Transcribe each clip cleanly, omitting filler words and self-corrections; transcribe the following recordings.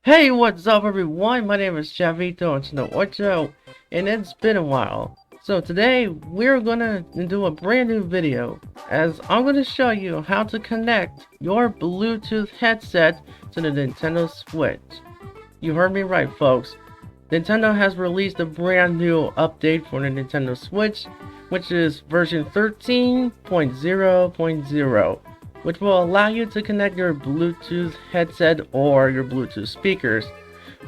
Hey, what's up everyone? My name is Chavito and Ocho, and it's been a while. So today we're gonna do a brand new video as I'm gonna show you how to connect your Bluetooth headset to the Nintendo Switch. You heard me right, folks. Nintendo has released a brand new update for the Nintendo Switch, which is version 13.0.0, which will allow you to connect your Bluetooth headset or your Bluetooth speakers.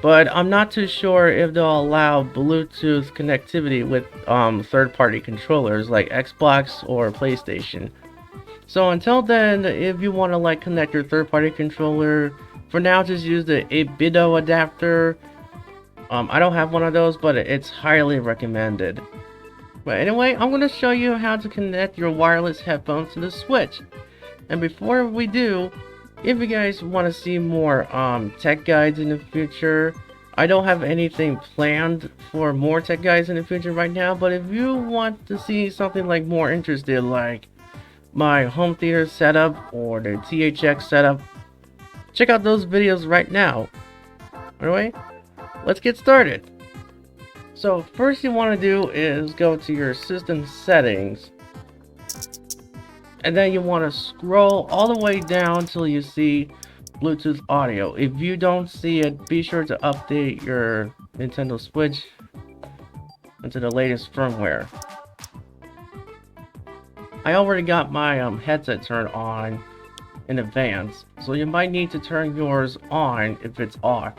But I'm not too sure if they'll allow Bluetooth connectivity with third-party controllers like Xbox or PlayStation. So until then, if you want to connect your third-party controller, for now just use the 8-bit adapter. I don't have one of those, but it's highly recommended. But anyway, I'm going to show you how to connect your wireless headphones to the Switch. And before we do, if you guys want to see more tech guides in the future, I don't have anything planned for more tech guides in the future right now, but if you want to see something like more interested, like my home theater setup or the THX setup, check out those videos right now. Anyway, let's get started. So first you want to do is go to your system settings, and then you want to scroll all the way down till you see Bluetooth audio. If you don't see it, be sure to update your Nintendo Switch into the latest firmware. I already got my headset turned on in advance, so you might need to turn yours on if it's off.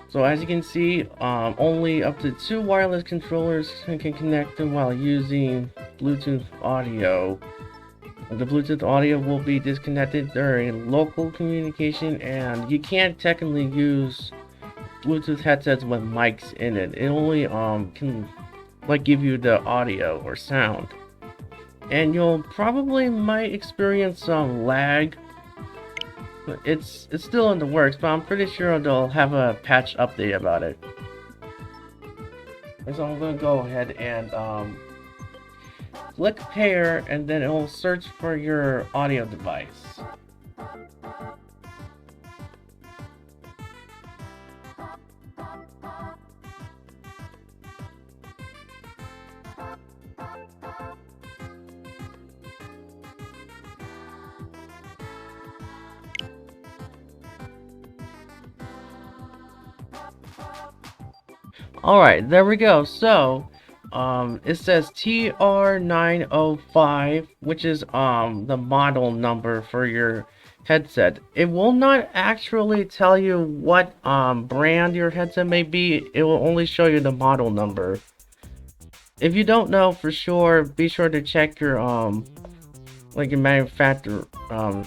So as you can see, only up to 2 wireless controllers can connect them while using Bluetooth audio. The Bluetooth audio will be disconnected during local communication, and you can't technically use Bluetooth headsets with mics in it. It only can give you the audio or sound. And you'll probably might experience some lag. It's still in the works, but I'm pretty sure they'll have a patch update about it. So I'm gonna go ahead and click pair, and then it will search for your audio device. Alright, there we go. So it says TR905, which is the model number for your headset. It will not actually tell you what brand your headset may be. It will only show you the model number. If you don't know for sure, be sure to check your your manufacturer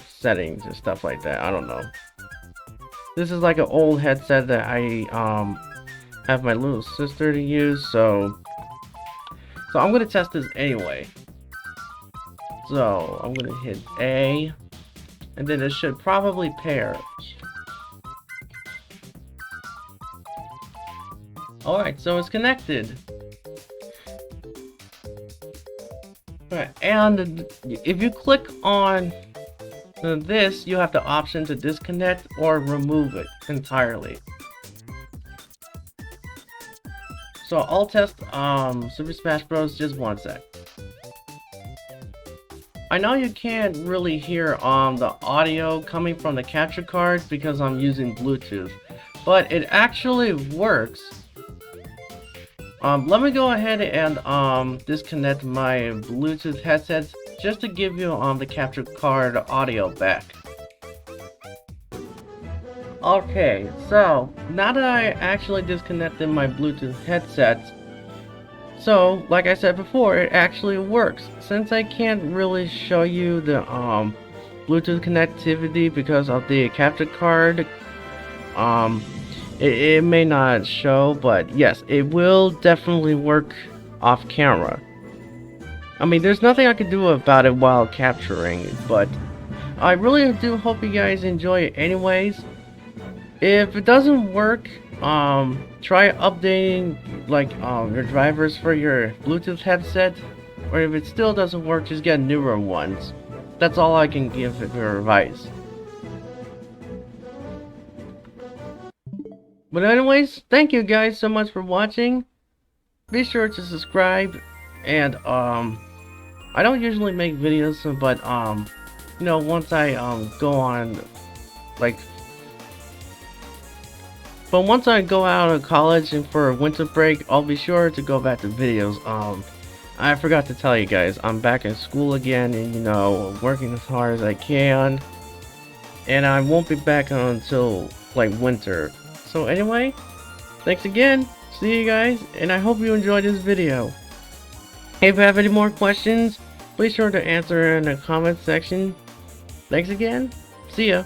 settings and stuff like that. I don't know. This is like an old headset that I have my little sister to use, so I'm gonna test this anyway. So I'm gonna hit A, and then it should probably pair. Alright, so it's connected. Alright, and if you click on this, you have the option to disconnect or remove it entirely. So I'll test Super Smash Bros. Just one sec. I know you can't really hear the audio coming from the capture card because I'm using Bluetooth, but it actually works. Let me go ahead and disconnect my Bluetooth headsets just to give you the capture card audio back. Okay, so now that I actually disconnected my Bluetooth headset, so like I said before, it actually works. Since I can't really show you the Bluetooth connectivity because of the capture card, it may not show, but yes, it will definitely work off camera. I mean, there's nothing I can do about it while capturing, but I really do hope you guys enjoy it anyways. If it doesn't work, try updating your drivers for your Bluetooth headset, or if it still doesn't work, just get newer ones. That's all I can give for advice. But anyways, thank you guys so much for watching. Be sure to subscribe, and I don't usually make videos, but you know, once I go on, like, but once I go out of college and for a winter break, I'll be sure to go back to videos. I forgot to tell you guys, I'm back in school again, and you know, working as hard as I can, and I won't be back until like winter. So anyway, thanks again. See you guys, and I hope you enjoyed this video. If you have any more questions, be sure to answer in the comment section. Thanks again. See ya.